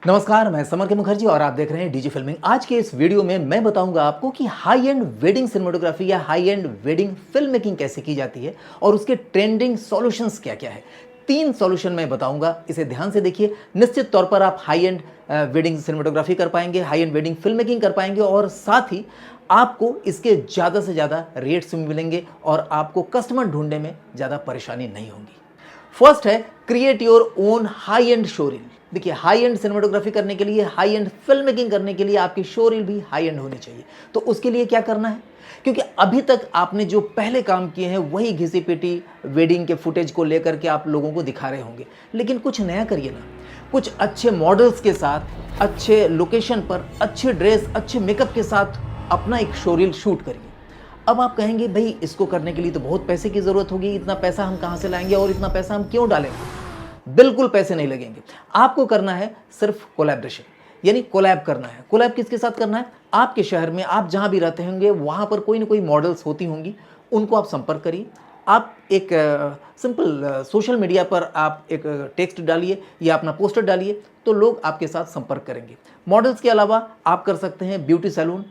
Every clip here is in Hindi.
नमस्कार, मैं समर के मुखर्जी और आप देख रहे हैं डीजी फिल्मिंग। आज के इस वीडियो में मैं बताऊंगा आपको कि हाई एंड वेडिंग सिनेमेटोग्राफी या high and wedding film making कैसे की जाती है और उसके ट्रेंडिंग सॉल्यूशंस क्या क्या है। 3 सॉल्यूशन मैं बताऊंगा, इसे ध्यान से देखिए। निश्चित तौर पर आप हाई एंड वेडिंग सिनेमेटोग्राफी कर पाएंगे, high and wedding film making कर पाएंगे और साथ ही आपको इसके ज़्यादा से ज़्यादा रेट्स भी मिलेंगे और आपको कस्टमर ढूंढने में ज़्यादा परेशानी नहीं होगी। फर्स्ट है create your own high end showreel. देखिए, हाई एंड सिनेमेटोग्राफी करने के लिए, हाई एंड फिल्म मेकिंग करने के लिए आपकी शोरील भी हाई एंड होनी चाहिए। तो उसके लिए क्या करना है, क्योंकि अभी तक आपने जो पहले काम किए हैं वही घिसी पिटी वेडिंग के फुटेज को लेकर के आप लोगों को दिखा रहे होंगे, लेकिन कुछ नया करिए ना। कुछ अच्छे मॉडल्स के साथ, अच्छे लोकेशन पर, अच्छे ड्रेस, अच्छे मेकअप के साथ अपना एक शोरील शूट करिए। अब आप कहेंगे भाई इसको करने के लिए तो बहुत पैसे की ज़रूरत होगी, इतना पैसा हम कहाँ से लाएंगे और इतना पैसा हम क्यों डालेंगे। बिल्कुल पैसे नहीं लगेंगे। आपको करना है सिर्फ कोलैबोरेशन, यानी कोलैब करना है। कोलैब किसके साथ करना है? आपके शहर में आप जहाँ भी रहते होंगे वहाँ पर कोई ना कोई मॉडल्स होती होंगी, उनको आप संपर्क करिए। आप एक सिंपल सोशल मीडिया पर आप एक टेक्स्ट डालिए या अपना पोस्टर डालिए, तो लोग आपके साथ संपर्क करेंगे। मॉडल्स के अलावा आप कर सकते हैं ब्यूटी सैलून।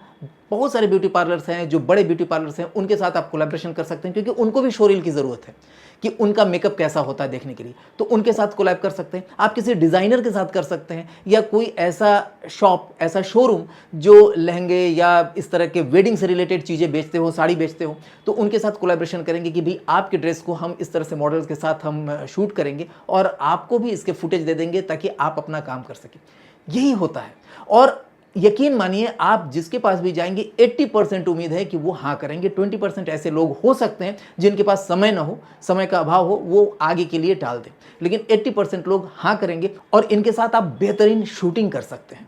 बहुत सारे ब्यूटी पार्लर्स हैं, जो बड़े ब्यूटी पार्लर्स हैं, उनके साथ आप कोलैबोरेशन कर सकते हैं, क्योंकि उनको भी शोरील की ज़रूरत है कि उनका मेकअप कैसा होता है देखने के लिए। तो उनके साथ कोलैब कर सकते हैं। आप किसी डिज़ाइनर के साथ कर सकते हैं, या कोई ऐसा शॉप, ऐसा शोरूम जो लहंगे या इस तरह के वेडिंग से रिलेटेड चीज़ें बेचते हो, साड़ी बेचते हो, तो उनके साथ कोलैबोरेशन करेंगे कि भाई आपके ड्रेस को हम इस तरह से मॉडल्स के साथ हम शूट करेंगे और आपको भी इसके फुटेज दे देंगे ताकि आप अपना काम कर सकें। यही होता है। और यकीन मानिए, आप जिसके पास भी जाएंगे 80% उम्मीद है कि वो हाँ करेंगे। 20% ऐसे लोग हो सकते हैं जिनके पास समय ना हो, समय का अभाव हो, वो आगे के लिए टाल दें, लेकिन 80% लोग हाँ करेंगे और इनके साथ आप बेहतरीन शूटिंग कर सकते हैं।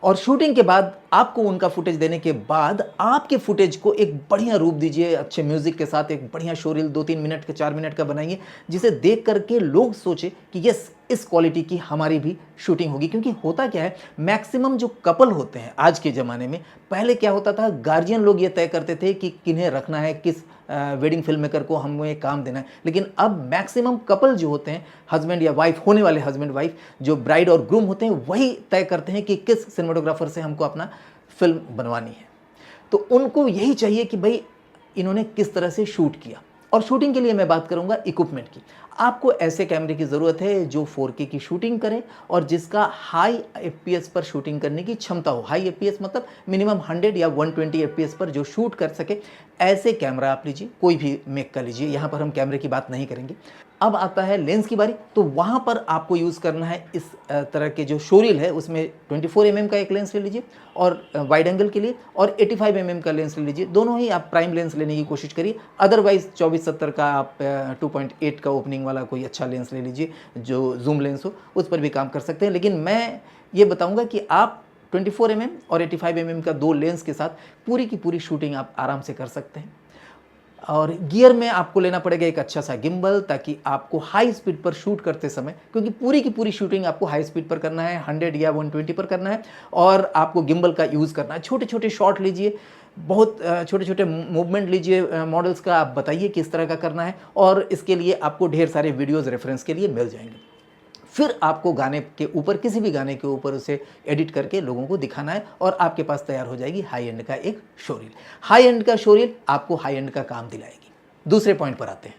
और शूटिंग के बाद आपको उनका फुटेज देने के बाद आपके फुटेज को एक बढ़िया रूप दीजिए, अच्छे म्यूजिक के साथ एक बढ़िया शोरील 2-3 मिनट का, 4 मिनट का बनाइए, जिसे देख करके लोग सोचे कि यस, इस क्वालिटी की हमारी भी शूटिंग होगी। क्योंकि होता क्या है, मैक्सिमम जो कपल होते हैं आज के ज़माने में, पहले क्या होता था, गार्जियन लोग ये तय करते थे कि किन्हें रखना है, किस वेडिंग फिल्म मेकर को हमें काम देना है। लेकिन अब मैक्सिमम कपल जो होते हैं, हस्बैंड या वाइफ, होने वाले हस्बैंड वाइफ, जो ब्राइड और ग्रूम होते हैं, वही तय करते हैं कि किस सिनेमेटोग्राफर से हमको अपना फिल्म बनवानी है। तो उनको यही चाहिए कि भाई इन्होंने किस तरह से शूट किया। और शूटिंग के लिए मैं बात करूंगा इक्विपमेंट की। आपको ऐसे कैमरे की ज़रूरत है जो 4K की शूटिंग करे और जिसका हाई FPS पर शूटिंग करने की क्षमता हो। हाई FPS मतलब मिनिमम 100 या 120 FPS पर जो शूट कर सके, ऐसे कैमरा आप लीजिए। कोई भी मेक का लीजिए, यहाँ पर हम कैमरे की बात नहीं करेंगे। अब आता है लेंस की बारी, तो वहाँ पर आपको यूज़ करना है इस तरह के जो शोरील है उसमें 24 mm का एक लेंस ले लीजिए और वाइड एंगल के लिए, और 85 mm का लेंस ले लीजिए। दोनों ही आप प्राइम लेंस लेने की कोशिश करिए। अदरवाइज़ 24-70 का आप 2.8 का ओपनिंग वाला कोई अच्छा लेंस ले लीजिए जो जूम लेंस हो, उस पर भी काम कर सकते हैं। लेकिन मैं ये बताऊँगा कि आप 24 mm और 85 mm का 2 लेंस के साथ पूरी की पूरी शूटिंग आप आराम से कर सकते हैं। और गियर में आपको लेना पड़ेगा एक अच्छा सा गिम्बल, ताकि आपको हाई स्पीड पर शूट करते समय, क्योंकि पूरी की पूरी शूटिंग आपको हाई स्पीड पर करना है, 100 या 120 पर करना है, और आपको गिम्बल का यूज़ करना है। छोटे छोटे शॉट लीजिए, बहुत छोटे छोटे मूवमेंट लीजिए मॉडल्स का, आप बताइए किस तरह का करना है, और इसके लिए आपको ढेर सारे वीडियोज़ रेफरेंस के लिए मिल जाएंगे। फिर आपको गाने के ऊपर, किसी भी गाने के ऊपर उसे एडिट करके लोगों को दिखाना है और आपके पास तैयार हो जाएगी हाई एंड का एक शोरील। हाई एंड का शोरील आपको हाई एंड का काम दिलाएगी। दूसरे पॉइंट पर आते हैं।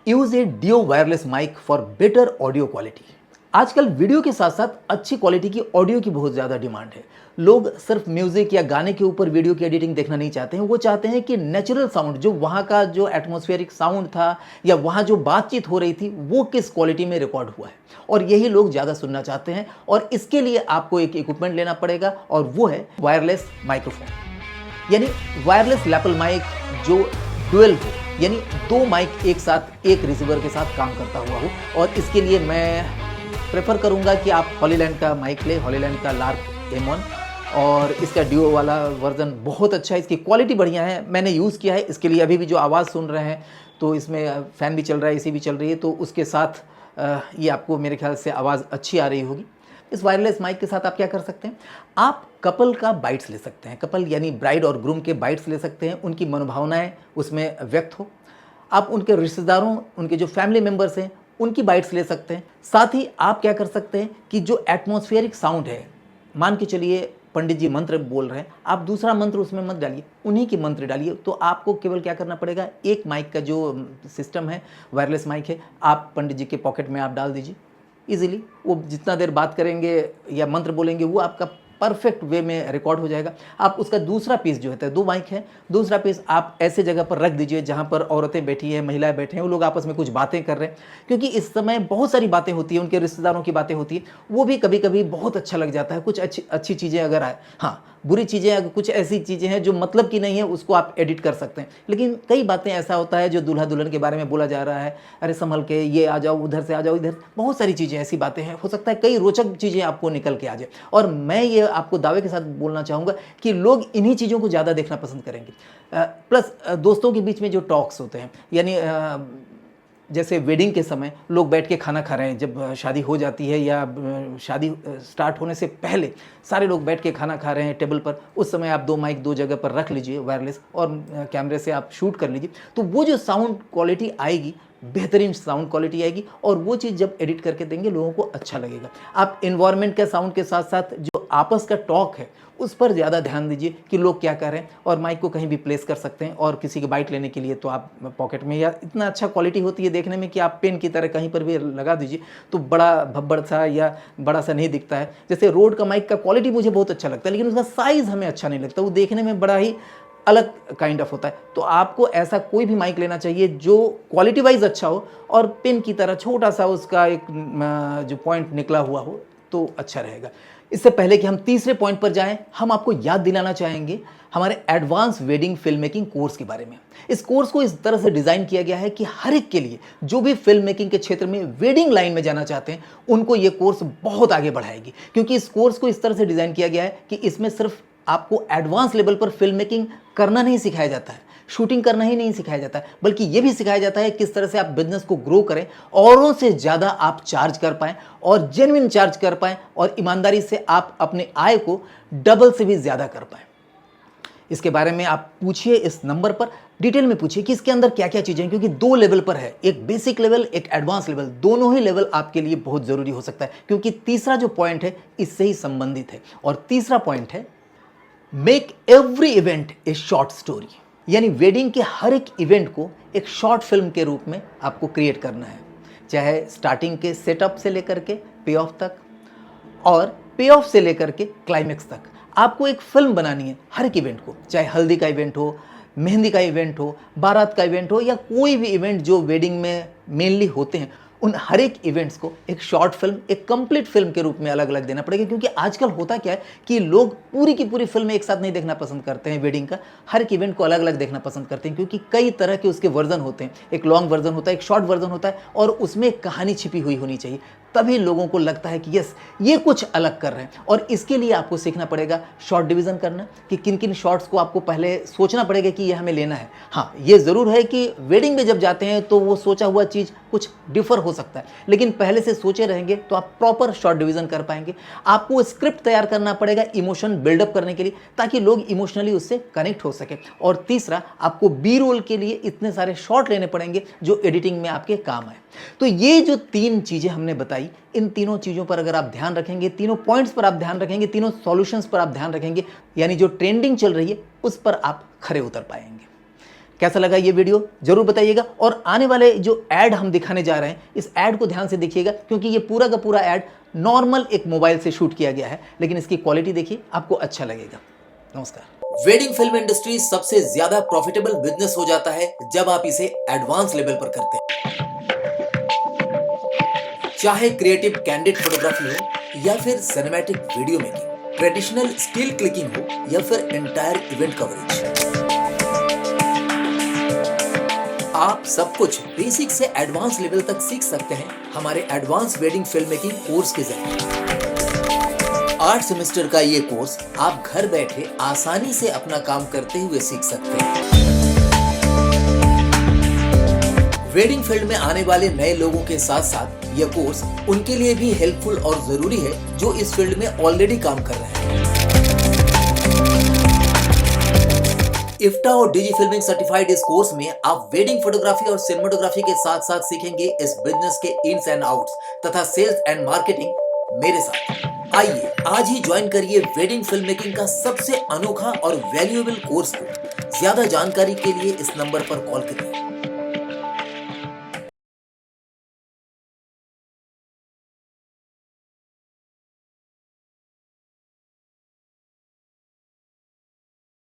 यूज ए डियो wireless mic for better audio quality. आजकल वीडियो के साथ साथ अच्छी क्वालिटी की ऑडियो की बहुत ज़्यादा डिमांड है। लोग सिर्फ म्यूजिक या गाने के ऊपर वीडियो की एडिटिंग देखना नहीं चाहते हैं, वो चाहते हैं कि नेचुरल साउंड, जो वहाँ का जो एटमॉस्फेरिक साउंड था या वहाँ जो बातचीत हो रही थी, वो किस क्वालिटी में रिकॉर्ड हुआ है, और यही लोग ज़्यादा सुनना चाहते हैं। और इसके लिए आपको एक इक्विपमेंट लेना पड़ेगा, और वो है वायरलेस माइक्रोफोन, यानी वायरलेस लैपल माइक जो डुअल हो, यानी 2 माइक एक साथ एक रिसीवर के साथ काम करता हुआ हो। और इसके लिए मैं प्रेफर करूंगा कि आप हॉलीलैंड का माइक ले, हॉलीलैंड का लार्क M1, और इसका डिओ वाला वर्जन बहुत अच्छा है, इसकी क्वालिटी बढ़िया है, मैंने यूज़ किया है। इसके लिए अभी भी जो आवाज़ सुन रहे हैं, तो इसमें फ़ैन भी चल रहा है, एसी भी चल रही है, तो उसके साथ ये आपको मेरे ख्याल से आवाज़ अच्छी आ रही होगी। इस वायरलेस माइक के साथ आप क्या कर सकते हैं, आप कपल का बाइट्स ले सकते हैं। कपल यानी ब्राइड और ग्रूम के बाइट्स ले सकते हैं, उनकी मनोभावनाएं उसमें व्यक्त हो। आप उनके रिश्तेदारों, उनके जो फैमिली मेम्बर्स हैं, उनकी बाइट्स ले सकते हैं। साथ ही आप क्या कर सकते हैं कि जो एटमॉस्फेरिक साउंड है, मान के चलिए पंडित जी मंत्र बोल रहे हैं, आप दूसरा मंत्र उसमें मत डालिए, उन्हीं की मंत्र डालिए। तो आपको केवल क्या करना पड़ेगा, एक माइक का जो सिस्टम है, वायरलेस माइक है, आप पंडित जी के पॉकेट में आप डाल दीजिए इजीली। वो जितना देर बात करेंगे या मंत्र बोलेंगे वो आपका परफेक्ट वे में रिकॉर्ड हो जाएगा। आप उसका दूसरा पीस जो है, 2 माइक है, दूसरा पीस आप ऐसे जगह पर रख दीजिए जहाँ पर औरतें बैठी हैं, महिलाएं बैठे हैं, वो लोग आपस में कुछ बातें कर रहे हैं, क्योंकि इस समय बहुत सारी बातें होती हैं, उनके रिश्तेदारों की बातें होती है, वो भी कभी कभी बहुत अच्छा लग जाता है। कुछ अच्छी चीज़ें अगर आए, हाँ बुरी चीज़ें अगर कुछ ऐसी चीज़ें हैं जो मतलब की नहीं है, उसको आप एडिट कर सकते हैं। लेकिन कई बातें ऐसा होता है जो दूल्हा दुल्हन के बारे में बोला जा रहा है, अरे संभल के, ये आ जाओ, उधर से आ जाओ, इधर, बहुत सारी चीज़ें ऐसी बातें हैं, हो सकता है कई रोचक चीज़ें आपको निकल के आ जाए। और मैं ये आपको दावे के साथ बोलना चाहूँगा कि लोग इन्हीं चीज़ों को ज़्यादा देखना पसंद करेंगे। प्लस दोस्तों के बीच में जो टॉक्स होते हैं, यानी जैसे वेडिंग के समय लोग बैठ के खाना खा रहे हैं, जब शादी हो जाती है या शादी स्टार्ट होने से पहले सारे लोग बैठ के खाना खा रहे हैं टेबल पर, उस समय आप 2 माइक 2 जगह पर रख लीजिए वायरलेस, और कैमरे से आप शूट कर लीजिए। तो वो जो साउंड क्वालिटी आएगी, बेहतरीन साउंड क्वालिटी आएगी, और वो चीज़ जब एडिट करके देंगे लोगों को अच्छा लगेगा। आप इन्वायरमेंट के साउंड के साथ साथ जो आपस का टॉक है उस पर ज़्यादा ध्यान दीजिए कि लोग क्या कर रहे हैं, और माइक को कहीं भी प्लेस कर सकते हैं। और किसी की बाइट लेने के लिए तो आप पॉकेट में, या इतना अच्छा क्वालिटी होती है देखने में कि आप पेन की तरह कहीं पर भी लगा दीजिए तो बड़ा भब्बड़ सा या बड़ा सा नहीं दिखता है। जैसे रोड का माइक का क्वालिटी मुझे बहुत अच्छा लगता है, लेकिन उसका साइज़ हमें अच्छा नहीं लगता, वो देखने में बड़ा ही अलग काइंड ऑफ होता है। तो आपको ऐसा कोई भी माइक लेना चाहिए जो क्वालिटी वाइज अच्छा हो और पेन की तरह छोटा सा उसका एक जो पॉइंट निकला हुआ हो, तो अच्छा रहेगा। इससे पहले कि हम तीसरे पॉइंट पर जाएं, हम आपको याद दिलाना चाहेंगे हमारे advance wedding film making course के बारे में। इस कोर्स को इस तरह से डिज़ाइन किया गया है कि हर एक के लिए, जो भी फिल्म मेकिंग के क्षेत्र में वेडिंग लाइन में जाना चाहते हैं, उनको ये कोर्स बहुत आगे बढ़ाएगी। क्योंकि इस कोर्स को इस तरह से डिज़ाइन किया गया है कि इसमें सिर्फ आपको एडवांस लेवल पर फिल्म मेकिंग करना नहीं सिखाया जाता है, शूटिंग करना ही नहीं सिखाया जाता है, बल्कि ये भी सिखाया जाता है किस तरह से आप बिजनेस को ग्रो करें, औरों से ज़्यादा आप चार्ज कर पाएं और जेन्युइन चार्ज कर पाएं, और ईमानदारी से आप अपने आय को डबल से भी ज़्यादा कर पाएं। इसके बारे में आप पूछिए, इस नंबर पर डिटेल में पूछिए कि इसके अंदर क्या क्या चीज़ें हैं, क्योंकि 2 लेवल पर है, एक बेसिक लेवल, एक एडवांस लेवल। दोनों ही लेवल आपके लिए बहुत ज़रूरी हो सकता है, क्योंकि तीसरा जो पॉइंट है इससे ही संबंधित है। और तीसरा पॉइंट है, make every event A short story, यानी वेडिंग के हर एक इवेंट को एक शॉर्ट फिल्म के रूप में आपको क्रिएट करना है, चाहे स्टार्टिंग के सेटअप से लेकर के पे ऑफ तक, और पे ऑफ से लेकर के क्लाइमेक्स तक। आपको एक फिल्म बनानी है हर एक इवेंट को, चाहे हल्दी का इवेंट हो, मेहंदी का इवेंट हो, बारात का इवेंट हो, या कोई भी इवेंट जो वेडिंग में मेनली होते हैं, उन हर एक इवेंट्स को एक शॉर्ट फिल्म, एक कंप्लीट फिल्म के रूप में अलग अलग देना पड़ेगा। क्योंकि आजकल होता क्या है कि लोग पूरी की पूरी फिल्म एक साथ नहीं देखना पसंद करते हैं वेडिंग का, हर एक इवेंट को अलग अलग देखना पसंद करते हैं, क्योंकि कई तरह के उसके वर्जन होते हैं। एक लॉन्ग वर्जन होता है, एक शॉर्ट वर्जन होता है, और उसमें एक कहानी छिपी हुई होनी चाहिए, तभी लोगों को लगता है कि यस, ये कुछ अलग कर रहे हैं। और इसके लिए आपको सीखना पड़ेगा शॉर्ट डिवीज़न करना, कि किन किन शॉर्ट्स को आपको पहले सोचना पड़ेगा कि ये हमें लेना है। हाँ, ये ज़रूर है कि वेडिंग में जब जाते हैं तो वो सोचा हुआ चीज़ कुछ डिफर हो सकता है, लेकिन पहले से सोचे रहेंगे तो आप प्रॉपर शॉर्ट डिवीज़न कर पाएंगे। आपको स्क्रिप्ट तैयार करना पड़ेगा इमोशन बिल्डअप करने के लिए, ताकि लोग इमोशनली उससे कनेक्ट हो सके। और तीसरा, आपको बी रोल के लिए इतने सारे शॉट लेने पड़ेंगे जो एडिटिंग में आपके काम आए। तो ये जो 3 चीज़ें हमने बताई, इन तीनों चीज़ों पर अगर आप ध्यान रखेंगे, तीनों पॉइंट्स पर आप ध्यान रखेंगे, तीनों सॉल्यूशंस पर आप ध्यान रखेंगे, यानी जो ट्रेंडिंग चल रही है उस पर आप खरे उतर पाएंगे। कैसा लगा ये वीडियो जरूर बताइएगा। और आने वाले जो ऐड हम दिखाने जा रहे हैं, इस ऐड को ध्यान से देखिएगा, क्योंकि ये पूरा का पूरा ऐड नॉर्मल एक मोबाइल से शूट किया गया है, लेकिन इसकी क्वालिटी देखिए, आपको अच्छा लगेगा। नमस्कार। वेडिंग फिल्म इंडस्ट्री सबसे ज्यादा प्रॉफिटेबल बिजनेस हो जाता है जब आप इसे एडवांस लेवल पर करते हैं। चाहे क्रिएटिव कैंडिड फोटोग्राफी हो या फिर cinematic video making, traditional still clicking हो या फिर एंटायर इवेंट कवरेज, आप सब कुछ बेसिक से एडवांस लेवल तक सीख सकते हैं हमारे advance wedding film making course के जरिए। 8 सेमेस्टर का ये कोर्स आप घर बैठे आसानी से अपना काम करते हुए सीख सकते हैं। वेडिंग फील्ड में आने वाले नए लोगों के साथ साथ यह कोर्स उनके लिए भी हेल्पफुल और जरूरी है जो इस फील्ड में ऑलरेडी काम कर रहे हैं। इफ्टा और डिजी फिल्मिंग सर्टिफाइड इस कोर्स में आप वेडिंग फोटोग्राफी और सिनेमेटोग्राफी के साथ साथ सीखेंगे इस बिजनेस के इन्स एंड आउट्स तथा सेल्स एंड मार्केटिंग मेरे साथ। आइए आज ही ज्वाइन करिए वेडिंग फिल्म मेकिंग का सबसे अनोखा और वैल्यूएबल कोर्स को। ज्यादा जानकारी के लिए इस नंबर पर कॉल करिए।